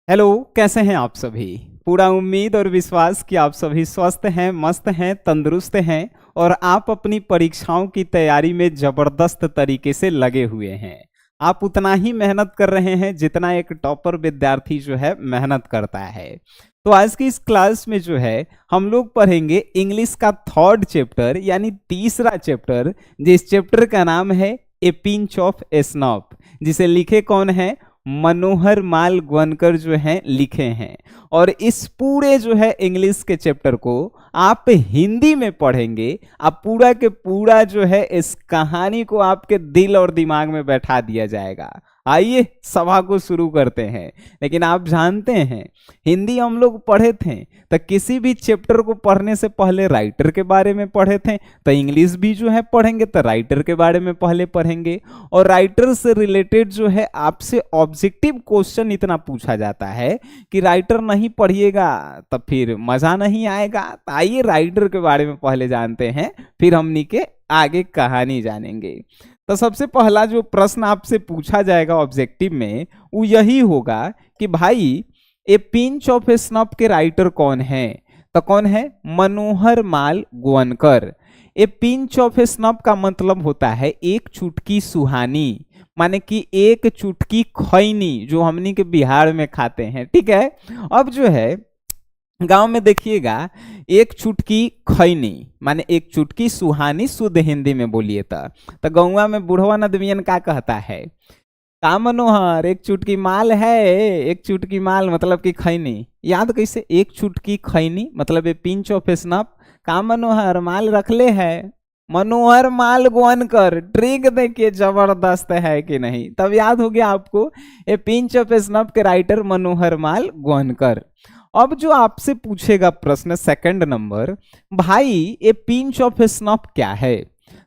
Hello, कैसे हैं आप सभी। पूरा उम्मीद और विश्वास कि आप सभी स्वस्थ हैं, मस्त हैं, तंदुरुस्त हैं और आप अपनी परीक्षाओं की तैयारी में जबरदस्त तरीके से लगे हुए हैं। आप उतना ही मेहनत कर रहे हैं जितना एक टॉपर विद्यार्थी जो है मेहनत करता है। तो आज की इस क्लास में जो है हम लोग पढ़ेंगे इंग्लिश का थर्ड चैप्टर यानी तीसरा चैप्टर, जिस चैप्टर का नाम है ए पिंच ऑफ स्नॉप, जिसे लिखे कौन है, मनोहर माल गोवनकर जो हैं लिखे हैं। और इस पूरे जो है इंग्लिश के चैप्टर को आप हिंदी में पढ़ेंगे। आप पूरा के पूरा जो है इस कहानी को आपके दिल और दिमाग में बैठा दिया जाएगा। आइए सभा को शुरू करते हैं। लेकिन आप जानते हैं हिंदी हम लोग पढ़े थे तो किसी भी चैप्टर को पढ़ने से पहले राइटर के बारे में पढ़े थे, तो इंग्लिश भी जो है पढ़ेंगे तो राइटर के बारे में पहले पढ़ेंगे। और राइटर से रिलेटेड जो है आपसे ऑब्जेक्टिव क्वेश्चन इतना पूछा जाता है कि राइटर नहीं पढ़िएगा तो फिर मजा नहीं आएगा। तो आइए राइटर के बारे में पहले जानते हैं, फिर हमनी के आगे कहानी जानेंगे। तो सबसे पहला जो प्रश्न आपसे पूछा जाएगा ऑब्जेक्टिव में वो यही होगा कि भाई ए पिंच ऑफ स्नफ के राइटर कौन है। तो कौन है, मनोहर माल गोवनकर। ए पिंच ऑफ स्नफ का मतलब होता है एक चुटकी सुहानी, माने कि एक चुटकी खैनी जो हमनी के बिहार में खाते हैं। ठीक है, अब जो है गांव में देखिएगा एक चुटकी खैनी माने एक चुटकी सुहानी, शुद्ध हिंदी में बोलिए तो गौवा में बुढ़वा नदमियन का कहता है, का मनोहर एक चुटकी माल है। एक चुटकी माल मतलब कि खैनी, याद कैसे, एक चुटकी खैनी मतलब ए पिंच ऑफ स्नफ। का मनोहर माल रखले है, मनोहर माल गोवनकर। ट्रिक देखिए जबरदस्त है कि नहीं, तब याद हो गया आपको ए पिंच ऑफ स्नफ के राइटर मनोहर माल गोवनकर। अब जो आपसे पूछेगा प्रश्न सेकंड नंबर, भाई ये पिंच ऑफ स्नफ क्या है।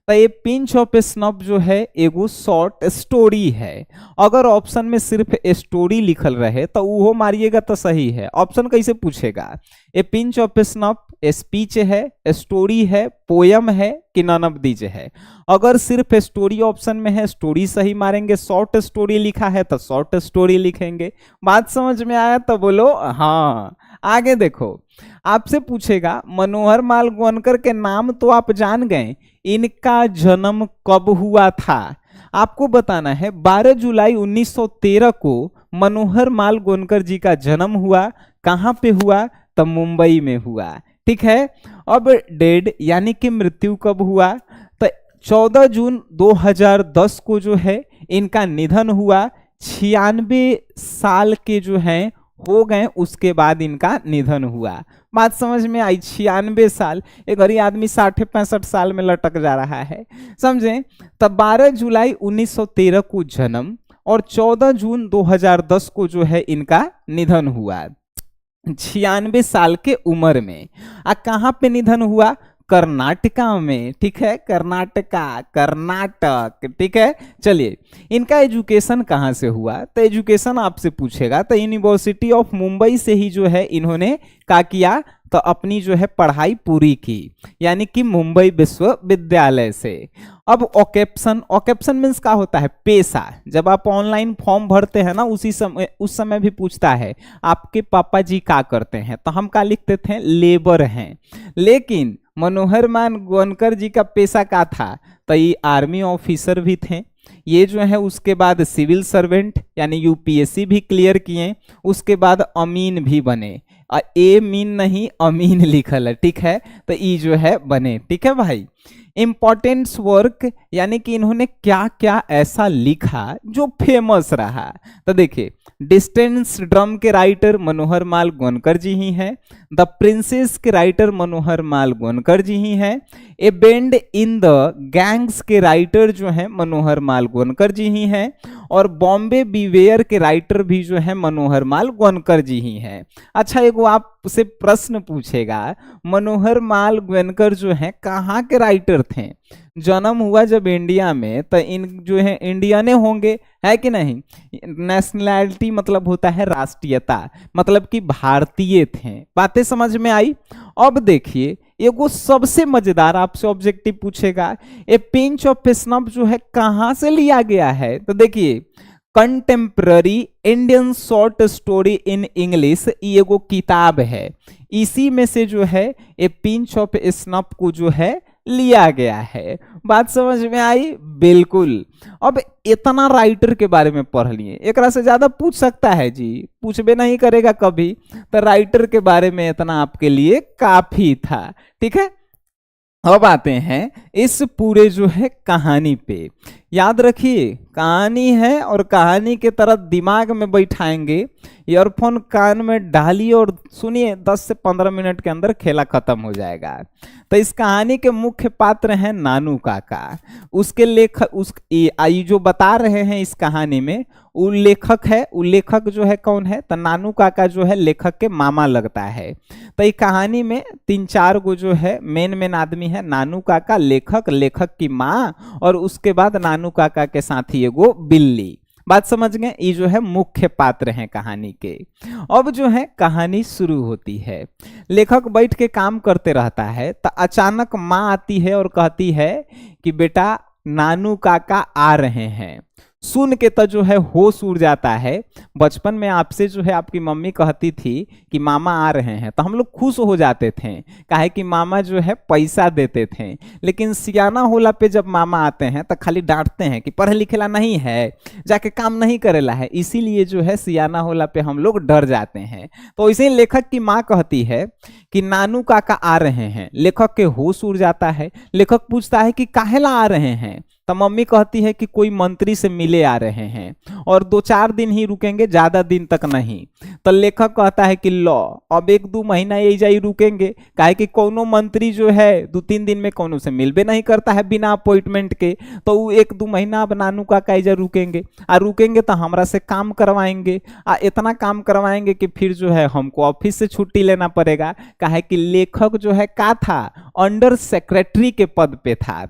तो ये पिंच ऑफ स्नफ जो है एगो शॉर्ट स्टोरी है। अगर ऑप्शन में सिर्फ स्टोरी लिखल रहे तो वो मारिएगा तो सही है। ऑप्शन कैसे पूछेगा, ए पिंच ऑफ स्नफ स्पीच है, स्टोरी है, पोयम है कि नन ऑफ दीज है। अगर सिर्फ स्टोरी ऑप्शन में है स्टोरी सही मारेंगे, शॉर्ट स्टोरी लिखा है तो शॉर्ट स्टोरी लिखेंगे। बात समझ में आया तो बोलो हाँ। आगे देखो, आपसे पूछेगा मनोहर माल गोवनकर के नाम तो आप जान गए, इनका जन्म कब हुआ था। आपको बताना है 12 जुलाई 1913 को मनोहर माल गोवनकर जी का जन्म हुआ। कहाँ पे हुआ, तो मुंबई में हुआ। ठीक है, अब डेड यानी कि मृत्यु कब हुआ, तो 14 जून 2010 को जो है इनका निधन हुआ। 96 साल के जो हैं हो गए, उसके बाद इनका निधन हुआ। बात समझ में आई, 96 साल, एक गरीब आदमी 60-65 साल में लटक जा रहा है, समझे। तब 12 जुलाई 1913 को जन्म और 14 जून 2010 को जो है इनका निधन हुआ, 96 साल के उम्र में। कहाँ पे निधन हुआ, कर्नाटका में। ठीक है, कर्नाटका, कर्नाटक। ठीक है, चलिए इनका एजुकेशन कहाँ से हुआ, तो एजुकेशन आपसे पूछेगा तो यूनिवर्सिटी ऑफ मुंबई से ही जो है इन्होंने क्या किया, तो अपनी जो है पढ़ाई पूरी की, यानी कि मुंबई विश्वविद्यालय से। अब ऑकेप्शन, ऑकेप्शन मीन्स क्या होता है, पेशा। जब आप ऑनलाइन फॉर्म भरते हैं ना उस समय भी पूछता है आपके पापा जी क्या करते हैं, तो हम क्या लिखते थे, लेबर हैं। लेकिन मनोहर माल गोवनकर जी का पेशा क्या था, तो ये आर्मी ऑफिसर भी थे। ये जो है उसके बाद सिविल सर्वेंट यानी यूपीएससी भी क्लियर किए, उसके बाद अमीन भी बने। ए मीन नहीं अमीन लिखल है, ठीक है, तो ई जो है बने। ठीक है भाई, इम्पोर्टेंस वर्क यानी कि इन्होंने क्या क्या ऐसा लिखा जो फेमस रहा, तो देखिए डिस्टेंस ड्रम के राइटर मनोहर माल गोवनकर जी ही हैं, द प्रिंसेस के राइटर मनोहर माल गोवनकर जी ही हैं, ए बेंड इन द गैंग्स के राइटर जो हैं मनोहर माल गोवनकर जी ही हैं, और बॉम्बे बीवेयर के राइटर भी जो है मनोहर माल गोवनकर जी ही हैं। अच्छा, एगो आपसे प्रश्न पूछेगा, मनोहर माल गोवनकर जो है कहाँ के राइटर थे। जन्म हुआ जब इंडिया में, तो इन जो है इंडियने होंगे, है कि नहीं। नेशनैलिटी मतलब होता है राष्ट्रीयता, मतलब कि भारतीय थे। बातें समझ में आई। अब देखिए एगो सबसे मजेदार आपसे ऑब्जेक्टिव पूछेगा, ए पिंच ऑफ स्नफ जो है कहाँ से लिया गया है, तो देखिए contemporary Indian short story in English, ये एगो किताब है। इसी में से जो है ए पिंच ऑफ स्नफ को जो है लिया गया है। बात समझ में आई? बिल्कुल। अब इतना राइटर के बारे में पढ़ लिए, एक से ज्यादा पूछ सकता है जी, पूछबे नहीं करेगा कभी, तो राइटर के बारे में इतना आपके लिए काफी था। ठीक है, अब आते हैं इस पूरे जो है कहानी पे। याद रखिए कहानी है और कहानी के तरह दिमाग में बैठाएंगे, ईयरफोन कान में डालिए और सुनिए, 10 से 15 मिनट के अंदर खेला खत्म हो जाएगा। तो इस कहानी के मुख्य पात्र हैं नानू काका। उसके लेखक आई जो बता रहे हैं इस कहानी में वो लेखक है। वो लेखक जो है कौन है? तो नानू काका जो है लेखक के मामा लगता है। तो ये कहानी में 3-4 गो जो है मेन आदमी है, नानू काका, लेखक, लेखक की माँ और उसके बाद नानू काका के साथी एगो बिल्ली। बात समझ गए? ये जो है मुख्य पात्र हैं कहानी के। अब जो है कहानी शुरू होती है, लेखक बैठ के काम करते रहता है तो अचानक माँ आती है और कहती है कि बेटा नानू काका आ रहे हैं। सुन के तो जो है होश उड़ जाता है। बचपन में आपसे जो है आपकी मम्मी कहती थी कि मामा आ रहे हैं तो हम लोग खुश हो जाते थे, काहे कि मामा जो है पैसा देते थे। लेकिन सियाना होला पे जब मामा आते हैं तो खाली डांटते हैं कि पढ़े लिखेला नहीं है, जाके काम नहीं करेला है, इसीलिए जो है सियाना होला पे हम लोग डर जाते हैं। तो इसे लेखक की माँ कहती है कि नानू काका आ रहे हैं। लेखक के होश उड़ जाता है। लेखक पूछता है कि काहेला आ रहे हैं? तो मम्मी कहती है कि कोई मंत्री से मिले आ रहे हैं और 2-4 दिन ही रुकेंगे, ज्यादा दिन तक नहीं। तो लेखक कहता है कि लो अब 1-2 महीना यही जाई रुकेंगे, काहे कि कोनो मंत्री जो है 2-3 दिन में कोनो से मिलबे नहीं करता है बिना अपॉइंटमेंट के। तो वो 1-2 महीना अब नानू काका इधर रुकेंगे, रुकेंगे तो हमरा से काम करवाएंगे, इतना काम करवाएंगे कि फिर जो है हमको ऑफिस से छुट्टी लेना पड़ेगा। काहे कि लेखक जो है का था, अंडर सेक्रेटरी के पद पे था।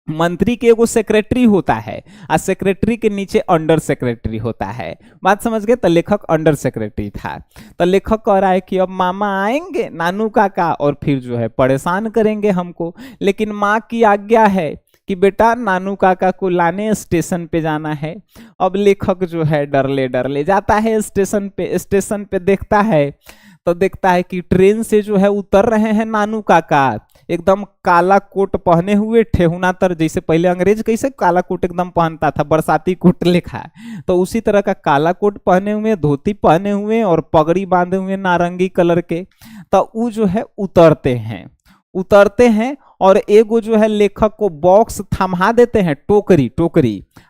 मंत्री के एगो सेक्रेटरी होता है और सेक्रेटरी के नीचे अंडर सेक्रेटरी होता है। बात समझ गए? तो लेखक अंडर सेक्रेटरी था। तो लेखक कह रहा है कि अब मामा आएंगे नानू काका और फिर जो है परेशान करेंगे हमको, लेकिन माँ की आज्ञा है कि बेटा नानू काका को लाने स्टेशन पे जाना है। अब लेखक जो है डरले जाता है स्टेशन पे देखता है तो देखता है कि ट्रेन से जो है उतर रहे हैं नानू काका, एकदम काला कोट पहने हुए, ठेहुना तर, जैसे पहले अंग्रेज कैसे काला कोट एकदम पहनता था, बरसाती कोट लिखा, तो उसी तरह का काला कोट पहने हुए, धोती पहने हुए और पगड़ी बांधे हुए नारंगी कलर के। तो वो जो है उतरते हैं और एगो जो है लेखक को बॉक्स थमा देते हैं, टोकरी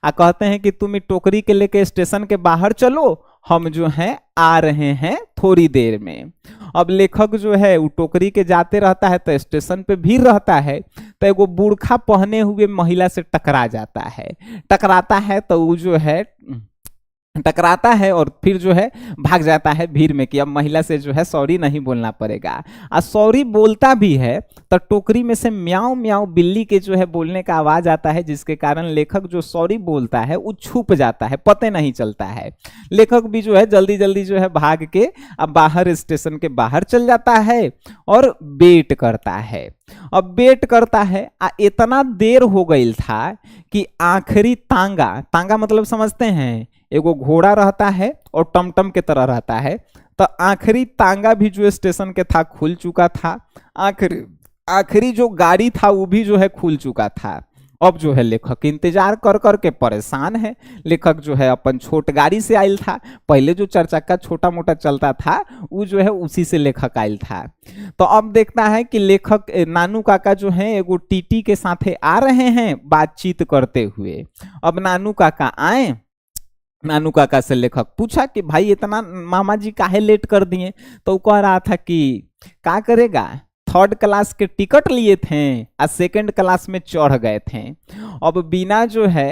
कहते हैं कि तुम टोकरी के लेके स्टेशन के बाहर चलो, हम जो है आ रहे हैं थोड़ी देर में। अब लेखक जो है वो टोकरी के जाते रहता है तो स्टेशन पे भीड़ रहता है, तो एगो बुर्खा पहने हुए महिला से टकराता है तो वो जो है टकराता है और फिर जो है भाग जाता है भीड़ में कि अब महिला से जो है सॉरी नहीं बोलना पड़ेगा। और सॉरी बोलता भी है तो टोकरी में से म्याऊ म्याऊ बिल्ली के जो है बोलने का आवाज आता है, जिसके कारण लेखक जो सॉरी बोलता है वो छुप जाता है, पता नहीं चलता है। लेखक भी जो है जल्दी जो है भाग के अब बाहर स्टेशन के बाहर चल जाता है और वेट करता है। अब वेट करता है, इतना देर हो गई था कि आखिरी तांगा मतलब समझते हैं, एगो घोड़ा रहता है और टमटम के तरह रहता है, तो आखिरी तांगा भी जो स्टेशन के था खुल चुका था। आखिरी जो गाड़ी था वो भी जो है खुल चुका था। अब जो है लेखक इंतजार कर के परेशान है। लेखक जो है अपन छोट गाड़ी से आयल था, पहले जो 4 चक्का छोटा मोटा चलता था वो जो है उसी से लेखक आयल था। तो अब देखता है कि लेखक नानू काका जो है एगो टीटी के साथे आ रहे हैं बातचीत करते हुए। अब नानू काका आए, नानू काका से लेखक पूछा कि भाई इतना मामा जी काहे लेट कर दिए? तो वो कह रहा था कि क्या करेगा, 3rd क्लास के टिकट लिए थे और 2nd क्लास में चढ़ गए थे। अब बिना जो है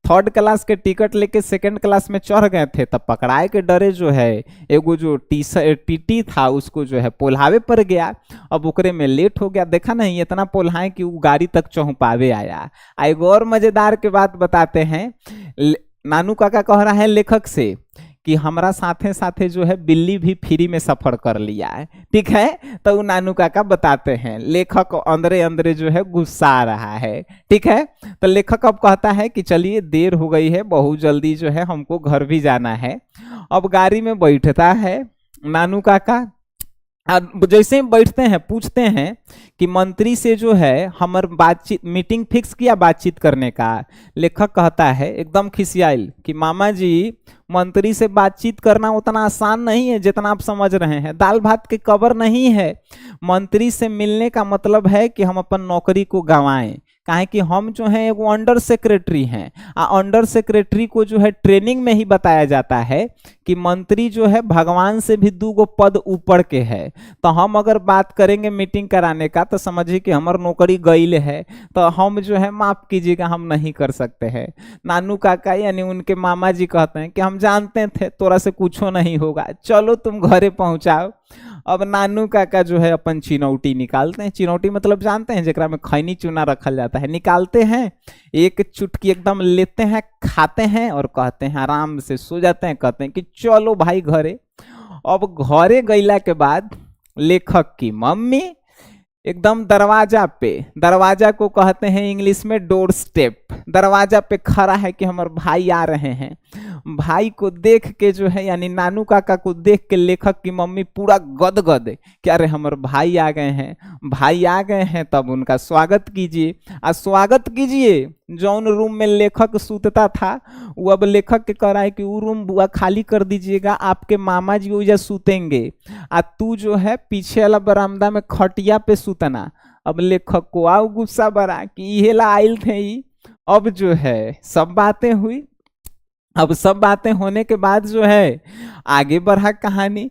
3rd क्लास के टिकट लेके 2nd क्लास में चढ़ गए थे, तब पकड़ाए के डरे जो है एगो जो टीटी था उसको जो है पोल्हावे पर गया। अब ओकरे में लेट हो गया, देखा नहीं इतना पोल्हाए कि वो गाड़ी तक चौंपावे आया। एगो और मजेदार के बात बताते हैं। नानू काका कह रहा है लेखक से कि हमारा साथे साथे जो है बिल्ली भी फ्री में सफर कर लिया है। ठीक है, तो वो नानू काका बताते हैं, लेखक अंदरे अंदरे जो है गुस्सा आ रहा है। ठीक है, तो लेखक अब कहता है कि चलिए देर हो गई है, बहुत जल्दी जो है हमको घर भी जाना है। अब गाड़ी में बैठता है नानू काका, जैसे ही बैठते हैं पूछते हैं कि मंत्री से जो है हमार बातचीत मीटिंग फिक्स किया बातचीत करने का। लेखक कहता है एकदम खिसियाइल कि मामा जी, मंत्री से बातचीत करना उतना आसान नहीं है जितना आप समझ रहे हैं, दाल भात की कबर नहीं है। मंत्री से मिलने का मतलब है कि हम अपन नौकरी को गंवाएं, काहे कि हम जो है वो अंडर सेक्रेटरी हैं। अंडर सेक्रेटरी को जो है ट्रेनिंग में ही बताया जाता है कि मंत्री जो है भगवान से भी 2 पद ऊपर के है। तो हम अगर बात करेंगे मीटिंग कराने का तो समझिए कि हमार नौकरी गईल है, तो हम जो है माफ कीजिएगा हम नहीं कर सकते हैं। नानू काका यानी उनके मामा जी कहते हैं कि हम जानते थे तोरा से कुछ नहीं होगा, चलो तुम घरे पहुंचाओ। अब नानू काका जो है अपन चिनौटी निकालते हैं। चिनौटी मतलब जानते हैं जेकरा में खैनी चूना रखल जाता है, निकालते हैं, एक चुटकी एकदम लेते हैं, खाते हैं और कहते हैं आराम से सो जाते हैं। कहते हैं कि चलो भाई घरे। अब घरे गईला के बाद लेखक की मम्मी एकदम दरवाजा को कहते हैं इंग्लिश में डोर स्टेप, दरवाजा पे खड़ा है कि हमारे भाई आ रहे हैं। भाई को देख के जो है यानी नानू काका को देख के लेखक की मम्मी पूरा गदगद कि अरे हमारे भाई आ गए हैं, भाई आ गए हैं, तब उनका स्वागत कीजिए। स्वागत कीजिए जौन रूम में लेखक सूतता था वो अब लेखक के कह रहा है कि वो रूम बुआ खाली कर दीजिएगा, आपके मामा जी वही सूतेंगे, तू जो है पीछे वाला बरामदा में खटिया पे सूतना। अब लेखक को आओ गुस्सा बड़ा कि ये ला आयल थे ही। अब जो है सब बातें हुई। अब सब बातें होने के बाद जो है आगे बढ़ा कहानी।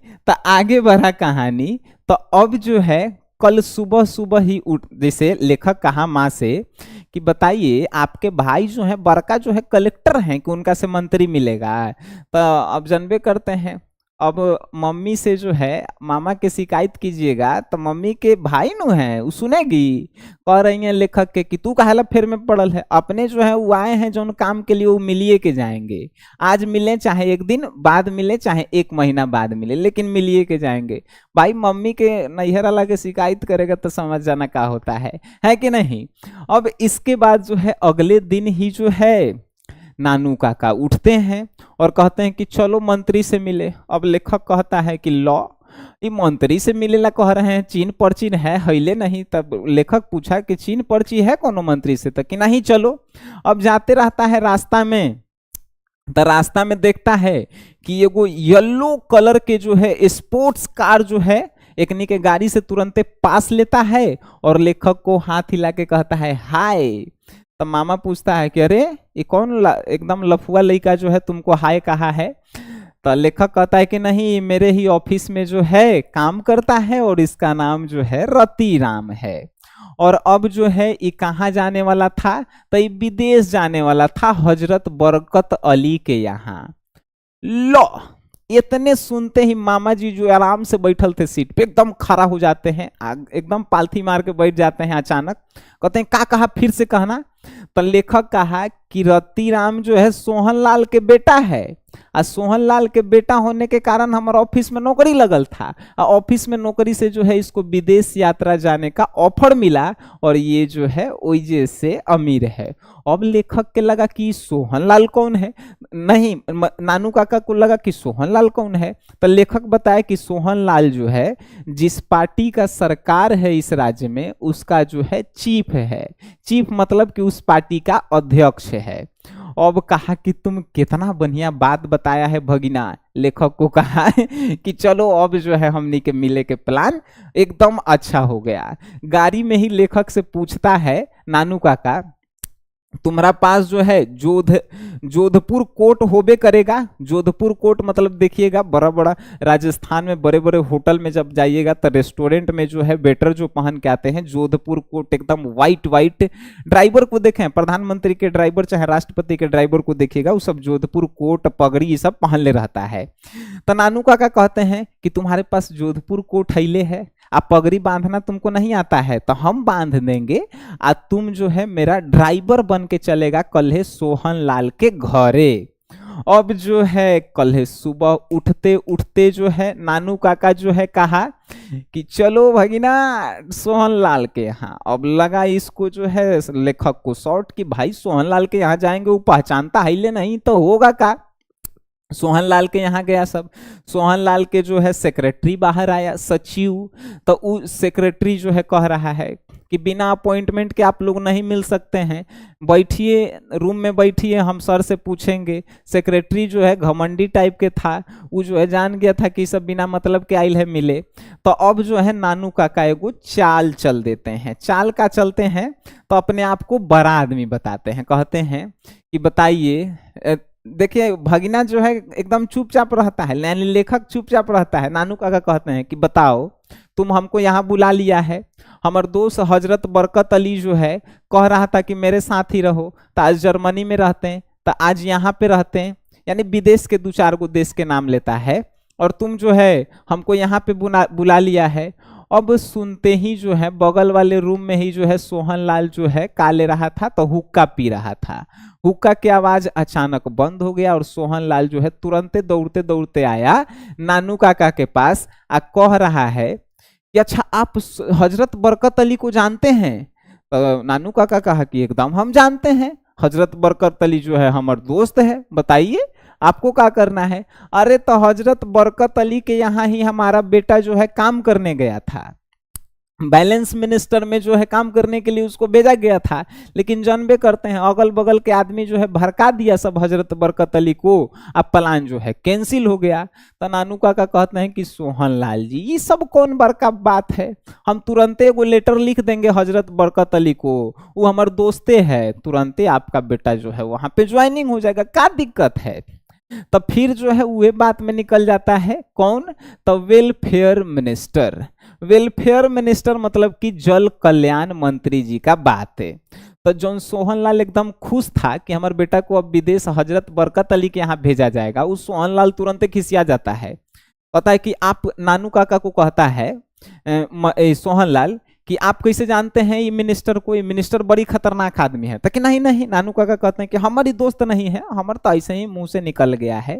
तो अब जो है कल सुबह ही उठ, जैसे लेखक कहा माँ से कि बताइए आपके भाई जो है बड़का जो है कलेक्टर हैं कि उनका से मंत्री मिलेगा। तो अब जानबे करते हैं, अब मम्मी से जो है मामा के शिकायत कीजिएगा तो मम्मी के भाई नु है वो सुनेगी। कह रही हैं लेखक के कि तू काहेला फेर में पड़ल है, अपने जो है वो आए हैं जो उन काम के लिए वो मिलिए के जाएंगे, आज मिले चाहे 1 दिन बाद मिले चाहे 1 महीना बाद मिले, लेकिन मिलिए के जाएंगे। भाई मम्मी के नैहर वाला के शिकायत करेगा तो समझ जाना क्या होता है कि नहीं। अब इसके बाद जो है अगले दिन ही जो है नानू काका उठते हैं और कहते हैं कि चलो मंत्री से मिले। अब लेखक कहता है कि लो ये मंत्री से मिले ला कह रहे हैं, चीन पर्ची है हिले नहीं। तब लेखक पूछा कि चीन पर्ची है कोनो मंत्री से, तो कि नहीं चलो। अब जाते रहता है रास्ता में, तो रास्ता में देखता है कि एगो येलो कलर के जो है स्पोर्ट्स कार जो है एकनी के गाड़ी से तुरंत पास लेता है और लेखक को हाथ हिला के कहता है हाय। तो मामा पूछता है कि अरे ये कौन एकदम लफुआ लड़का जो है तुमको हाय कहा है। तो लेखक कहता है कि नहीं मेरे ही ऑफिस में जो है काम करता है और इसका नाम जो है रतिराम है। और अब जो है ये कहाँ जाने वाला था, तो ये विदेश जाने वाला था हजरत बरकत अली के यहाँ। लो इतने सुनते ही मामा जी जो आराम से बैठल थे सीट पे एकदम खड़ा हो जाते हैं, एकदम पालथी मार के बैठ जाते हैं। अचानक कहते हैं का कहा, फिर से कहना। तो लेखक कहा कि रतिराम जो है सोहनलाल के बेटा है, और सोहनलाल के बेटा होने के कारण हमारे ऑफिस में नौकरी लगल था, और ऑफिस में नौकरी से जो है इसको विदेश यात्रा जाने का ऑफर मिला और ये जो है ओइजे से अमीर है। अब लेखक के लगा कि सोहनलाल कौन है, नहीं नानू काका को लगा कि सोहनलाल कौन है। तो लेखक बताया कि सोहनलाल जो है जिस पार्टी का सरकार है इस राज्य में उसका जो है चीफ है, चीफ मतलब कि उस पार्टी का अध्यक्ष है। अब कहा कि तुम कितना बढ़िया बात बताया है भगिना। लेखक को कहा कि चलो अब जो है हमनी के मिले के प्लान एकदम अच्छा हो गया। गाड़ी में ही लेखक से पूछता है नानू काका तुम्हारा पास जो है जोधपुर कोट होबे करेगा। जोधपुर कोट मतलब देखिएगा बड़ा बड़ा राजस्थान में बड़े बड़े होटल में जब जाइएगा तो रेस्टोरेंट में जो है वेटर जो पहन के आते हैं जोधपुर कोट एकदम वाइट। ड्राइवर को देखें, प्रधानमंत्री के ड्राइवर चाहे राष्ट्रपति के ड्राइवर को देखिएगा वो सब जोधपुर कोट पगड़ी ये सब पहन ले रहता है। तो नानू काका कहते हैं कि तुम्हारे पास जोधपुर कोट हैले है, आप पगड़ी बांधना तुमको नहीं आता है तो हम बांध देंगे, आ तुम जो है मेरा ड्राइवर बन के चलेगा कल है सोहन लाल के घरे। अब जो है कल सुबह उठते उठते जो है नानू काका जो है कहा कि चलो भगिना सोहनलाल के यहाँ। अब लगा इसको जो है लेखक को शॉर्ट कि भाई सोहनलाल के यहाँ जाएंगे, वो पहचानता है ले नहीं तो होगा का। सोहनलाल के यहाँ गया सब। सोहनलाल के जो है सेक्रेटरी बाहर आया, सचिव। तो उस सेक्रेटरी जो है कह रहा है कि बिना अपॉइंटमेंट के आप लोग नहीं मिल सकते हैं, बैठिए रूम में बैठिए, हम सर से पूछेंगे। सेक्रेटरी जो है घमंडी टाइप के था, वो जो है जान गया था कि सब बिना मतलब के आइल है मिले। तो अब जो है नानू काका एगो चाल चल देते हैं। चाल का चलते हैं तो अपने आप को बड़ा आदमी बताते हैं, कहते हैं कि बताइए। देखिए भगिना जो है एकदम चुपचाप रहता है, यानी लेखक चुपचाप रहता है। नानू काका कहते हैं कि बताओ तुम हमको यहाँ बुला लिया है, हमारे दोस्त हजरत बरकत अली जो है कह रहा था कि मेरे साथ ही रहो, तो आज जर्मनी में रहते हैं, तो आज यहाँ पे रहते हैं, यानी विदेश के 2-4 गो देश के नाम लेता है, और तुम जो है हमको यहाँ पे बुला लिया है। अब सुनते ही जो है बगल वाले रूम में ही जो है सोहनलाल जो है का ले रहा था, तो हुक्का पी रहा था। हुक्का की आवाज अचानक बंद हो गया और सोहनलाल जो है तुरंत दौड़ते दौड़ते आया नानू काका के पास, आ कह रहा है कि अच्छा आप हजरत बरकत अली को जानते हैं? तो नानू काका कहा कि एकदम हम जानते हैं, हजरत बरकत अली जो है हमारे दोस्त है, बताइए आपको क्या करना है? अरे तो हजरत बरकत अली के यहाँ ही हमारा बेटा जो है काम करने गया था, बैलेंस मिनिस्टर में जो है काम करने के लिए उसको भेजा गया था, लेकिन जानबे करते हैं अगल बगल के आदमी जो है भड़का दिया सब हजरत बरकत अली को, अब प्लान जो है कैंसिल हो गया। तो नानू काका कहते हैं कि सोहनलाल जी ये सब कौन बड़का बात है, हम तुरंत एगो लेटर लिख देंगे हजरत बरकत अली को, वो हमारे दोस्ते है, तुरंत आपका बेटा जो है वहां पे ज्वाइनिंग हो जाएगा, क्या दिक्कत है? तो फिर जो है वह बात में निकल जाता है कौन? तो वेलफेयर मिनिस्टर। वेलफेयर मिनिस्टर मतलब कि जल कल्याण मंत्री जी का बात है। तो जॉन सोहनलाल एकदम खुश था कि हमारे बेटा को अब विदेश हजरत बरकत अली के यहाँ भेजा जाएगा, उस सोहनलाल तुरंत खिसिया जाता है, पता है कि आप नानू काका को कहता है सोहनलाल कि आप कैसे जानते हैं ये मिनिस्टर को, ये मिनिस्टर बड़ी खतरनाक आदमी है। तो कि नहीं नहीं, नानू काका कहते हैं कि हमारी दोस्त नहीं है, हमारा तो ऐसे ही मुंह से निकल गया है।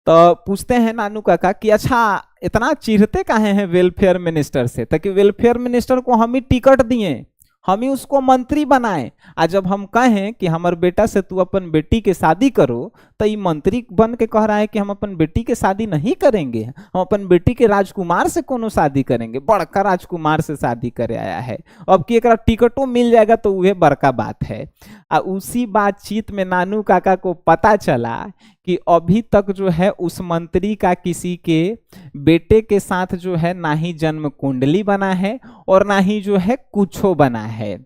तो पूछते हैं नानू काका कि अच्छा इतना चिढ़ते काहे हैं वेलफेयर मिनिस्टर से? ताकि वेलफेयर मिनिस्टर को हम ही टिकट दिए, हम ही उसको मंत्री बनाए, आज जब हम कहें कि हमारे बेटा से तू अपन बेटी के शादी करो, तो ये मंत्री बन के कह रहा है कि हम अपन बेटी के शादी नहीं करेंगे, हम अपन बेटी के राजकुमार से कोनो शादी करेंगे, बड़का राजकुमार से शादी करे आया है, अब कि एक टिकटों मिल जाएगा तो वह बड़का बात है। उसी बातचीत में नानू काका को पता चला कि अभी तक जो है उस मंत्री का किसी के बेटे के साथ जो है ना ही जन्म कुंडली बना है और ना ही जो है कुछो बना है।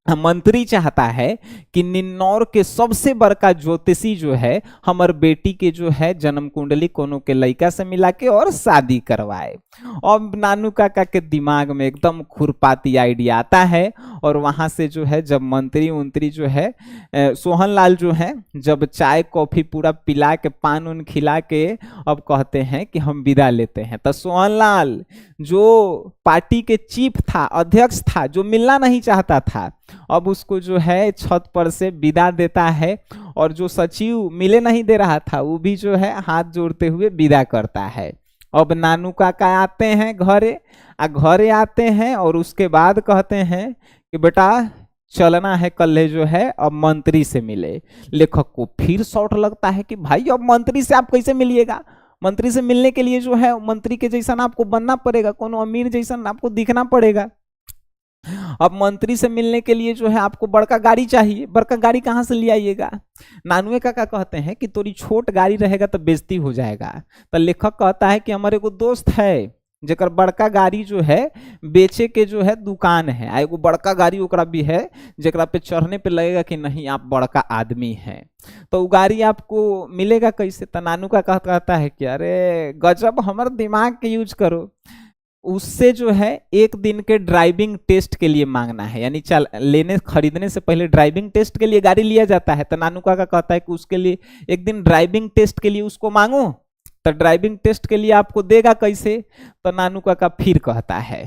मंत्री चाहता है कि निन्नौर के सबसे बड़का ज्योतिषी जो है हमार बेटी के जो है जन्म कुंडली कोनो के लड़का से मिला के और शादी करवाए। अब नानू काका के दिमाग में एकदम खुरपाती आइडिया आता है, और वहां से जो है जब मंत्री जो है सोहनलाल जो है जब चाय कॉफी पूरा पिला के पान उन खिला के अब कहते हैं कि हम विदा लेते हैं, तो सोहनलाल जो पार्टी के चीफ था, अध्यक्ष था, जो मिलना नहीं चाहता था, अब उसको जो है छत पर से विदा देता है, और जो सचिव मिले नहीं दे रहा था वो भी जो है हाथ जोड़ते हुए विदा करता है। अब नानू काका आते हैं घरे आते हैं और उसके बाद कहते हैं कि बेटा चलना है कल जो है अब मंत्री से मिले। लेखक को फिर शॉर्ट लगता है कि भाई अब मंत्री से आप कैसे मिलिएगा? मंत्री से मिलने के लिए जो है मंत्री के जैसा आपको बनना पड़ेगा, कोनो अमीर जैसा आपको दिखना पड़ेगा। अब मंत्री से मिलने के लिए जो है आपको बड़का गाड़ी चाहिए, बड़का गाड़ी कहाँ से ले आइएगा? नानुए काका कहते हैं कि तोरी छोट गाड़ी रहेगा तो बेइज्जती हो जाएगा। तो लेखक कहता है कि हमारे को दोस्त है जेकर बड़का गाड़ी जो है बेचे के जो है दुकान है, एगो बड़का गाड़ी ओकरा भी है जेकरा पे चढ़ने पे लगेगा कि नहीं आप बड़का आदमी हैं, तो वो गाड़ी आपको मिलेगा कैसे? तो नानू का कहता है कि अरे गजब हमारे दिमाग के यूज करो, उससे जो है एक दिन के ड्राइविंग टेस्ट के लिए मांगना है, यानी चल लेने खरीदने से पहले ड्राइविंग टेस्ट के लिए गाड़ी लिया जाता है। तो नानू काका कहता है कि उसके लिए एक दिन ड्राइविंग टेस्ट के लिए उसको मांगो, तो ड्राइविंग टेस्ट के लिए आपको देगा कैसे? तो नानू काका फिर कहता है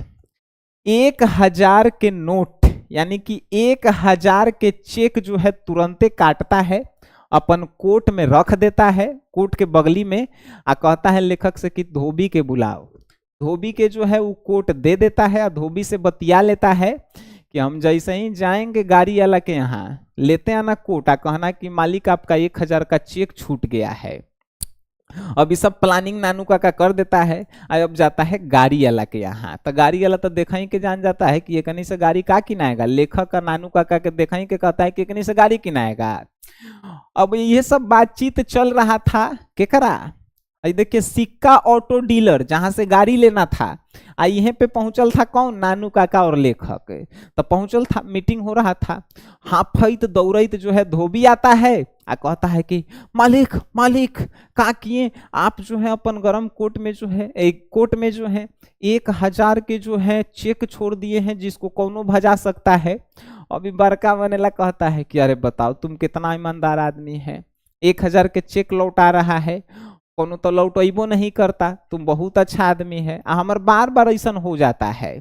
1000 के नोट यानी कि 1000 के चेक जो है तुरंते काटता है अपन कोट में रख देता है, कोट के बगली में, आ कहता है लेखक से कि धोबी के बुलाओ। धोबी के जो है वो कोट दे देता है, और धोबी से बतिया लेता है कि हम जैसे ही जाएंगे गाड़ी वाला के यहाँ, लेते आना कोट, आ कहना कि मालिक आपका 1000 का चेक छूट गया है। अब ये सब प्लानिंग नानू काका कर देता है। अब जाता है गाड़ी वाला के यहाँ, तो गाड़ी वाला तो देखा ही के जान जाता है कि एकनी से गाड़ी का किनाएगा। लेखक का नानू काका के देखा ही के कहता है कि एकनी से गाड़ी किनाएगा। अब ये सब बातचीत चल रहा था केकरा, देखिए सिक्का ऑटो डीलर जहां से गाड़ी लेना था, यहीं पे पहुंचल था कौन, नानू काका और लेखक। तो पहुंचल था, मीटिंग हो रहा था। हाफत दौड़त जो है धोबी आता है, कहता है कि मालिक मालिक का किए आप जो है अपन गरम कोट में जो है, एक कोट में जो है 1000 के जो है चेक छोड़ दिए हैं, जिसको कौनो भजा सकता है। अभी बड़का बनेला कहता है कि अरे बताओ तुम कितना ईमानदार आदमी है, 1000 के चेक लौटा रहा है, कोनो तो लौटैबो नहीं करता, तुम बहुत अच्छा आदमी है। हमार बार बार ऐसा हो जाता है।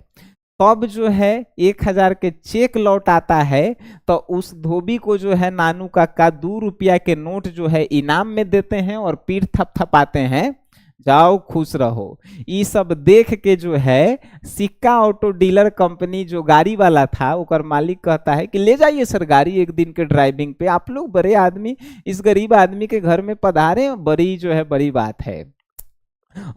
तब जो है 1000 के चेक लौटाता है, तो उस धोबी को जो है नानू काका 2 रुपया के नोट जो है इनाम में देते हैं और पीठ थपथपाते हैं, जाओ खुश रहो। ये सब देख के जो है सिक्का ऑटो डीलर कंपनी जो गाड़ी वाला था, ओकर मालिक कहता है कि ले जाइए सर गाड़ी एक दिन के ड्राइविंग पे, आप लोग बड़े आदमी इस गरीब आदमी के घर में पधारे, बड़ी जो है बड़ी बात है।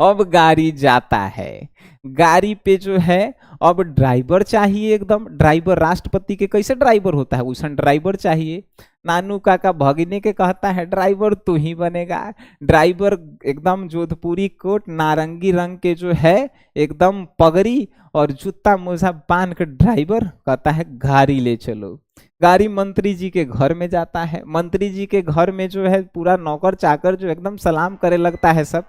अब गाड़ी जाता है, गाड़ी पे जो है अब ड्राइवर चाहिए, एकदम ड्राइवर राष्ट्रपति के कैसे ड्राइवर होता है वैसा ड्राइवर चाहिए। नानू काका भगिनी के कहता है ड्राइवर तू ही बनेगा। ड्राइवर एकदम जोधपुरी कोट, नारंगी रंग के जो है एकदम पगड़ी और जूता मोजा बांध के ड्राइवर कहता है गाड़ी ले चलो। गाड़ी मंत्री जी के घर में जाता है। मंत्री जी के घर में जो है पूरा नौकर चाकर जो एकदम सलाम करे लगता है सब।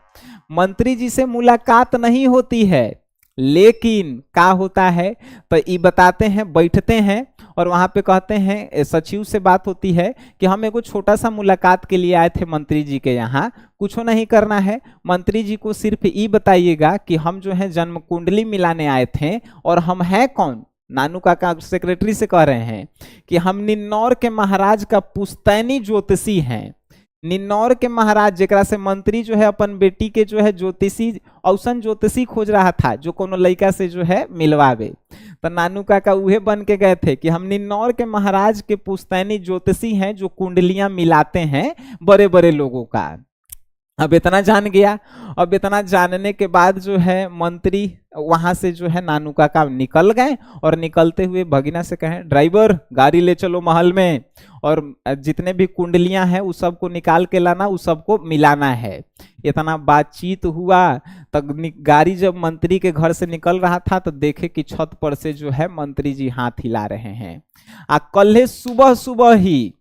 मंत्री जी से मुलाकात नहीं होती है, लेकिन क्या होता है तो ये बताते हैं, बैठते हैं और वहां पे कहते हैं, सचिव से बात होती है कि हम एगो छोटा सा मुलाकात के लिए आए थे मंत्री जी के यहाँ, कुछ नहीं करना है, मंत्री जी को सिर्फ ये बताइएगा कि हम जो है जन्म कुंडली मिलाने आए थे और हम हैं कौन। नानू काका सेक्रेटरी से कह रहे हैं कि हम निन्नौर के महाराज का पुश्तैनी ज्योतिषी हैं। निन्नौर के महाराज जेकरा से मंत्री जो है अपन बेटी के जो है ज्योतिषी, औसन ज्योतिषी खोज रहा था जो कोनो लड़का से जो है मिलवावे। तो नानू काका उहे बन के गए थे कि हम निन्नौर के महाराज के पुश्तैनी ज्योतिषी हैं जो कुंडलियां मिलाते हैं बड़े बड़े लोगों का। अब इतना जान गया। अब इतना जानने के बाद जो है मंत्री वहां से जो है नानू काका निकल गए और निकलते हुए भगिना से कहें ड्राइवर गाड़ी ले चलो महल में, और जितने भी कुंडलियां हैं उस सबको निकाल के लाना, उस सबको मिलाना है। इतना बातचीत हुआ तब गाड़ी जब मंत्री के घर से निकल रहा था तो देखे कि छत पर से जो है मंत्री जी हाथ हिला रहे हैं। कल सुबह सुबह ही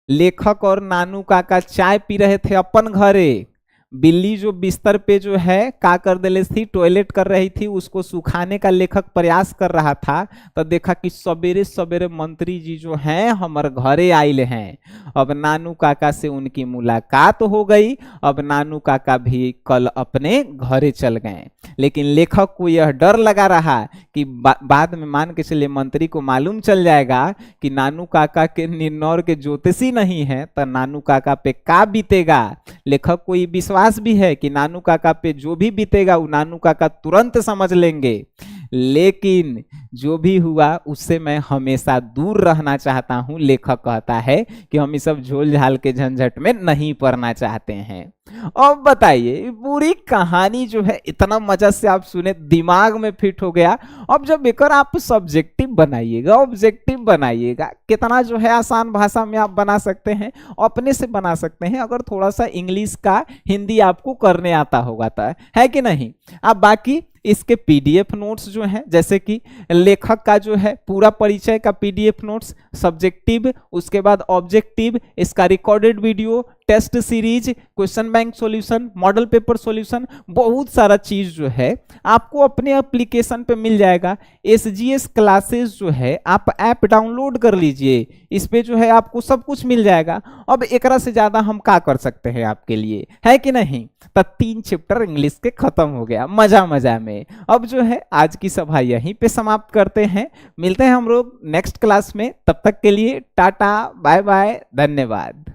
लेखक और नानू काका चाय पी रहे थे अपन घरे। बिल्ली जो बिस्तर पे जो है का कर देले थी, टॉयलेट कर रही थी, उसको सुखाने का लेखक प्रयास कर रहा था तो देखा कि सवेरे सवेरे मंत्री जी जो हैं हमारे घरे आए हैं। अब नानू काका से उनकी मुलाकात हो गई। अब नानू काका भी कल अपने घरे चल गए, लेकिन लेखक को यह डर लगा रहा कि बाद में मान के चलिए मंत्री को मालूम चल जाएगा कि नानू काका के निन्नौर के ज्योतिषी नहीं है तो नानू काका पे का बीतेगा। लेखक को ये विश्वास भी है कि नानू काका पे जो भी बीतेगा वो नानू काका तुरंत समझ लेंगे, लेकिन जो भी हुआ उससे मैं हमेशा दूर रहना चाहता हूं। लेखक कहता है कि हम इस सब झोल झाल के झंझट में नहीं पड़ना चाहते हैं। अब बताइए पूरी कहानी जो है इतना मजा से आप सुने, दिमाग में फिट हो गया। अब जब एक आप सब्जेक्टिव बनाइएगा, ऑब्जेक्टिव बनाइएगा, कितना जो है आसान भाषा में आप बना सकते हैं, अपने से बना सकते हैं अगर थोड़ा सा इंग्लिश का हिंदी आपको करने आता होगा तो, है कि नहीं। अब बाकी इसके पीडीएफ नोट्स जो हैं, जैसे कि लेखक का जो है पूरा परिचय का पीडीएफ नोट्स, सब्जेक्टिव, उसके बाद ऑब्जेक्टिव, इसका recorded video, test series, question bank solution, model paper solution, बहुत सारा चीज जो है आपको अपने एप्लीकेशन पे मिल जाएगा। एसजीएस क्लासेस जो है आप ऐप डाउनलोड कर लीजिए, इस पे जो है आपको सब कुछ मिल जाएगा। अब एकरा से ज्यादा हम क्या कर सकते हैं आपके लिए, है कि नहीं। तो 3 चैप्टर इंग्लिश के खत्म हो गया मजा मजा में। अब जो है आज की सभा यहीं पे समाप्त करते हैं, मिलते हैं हम लोग नेक्स्ट क्लास में। तब तक के लिए टाटा बाय बाय, धन्यवाद।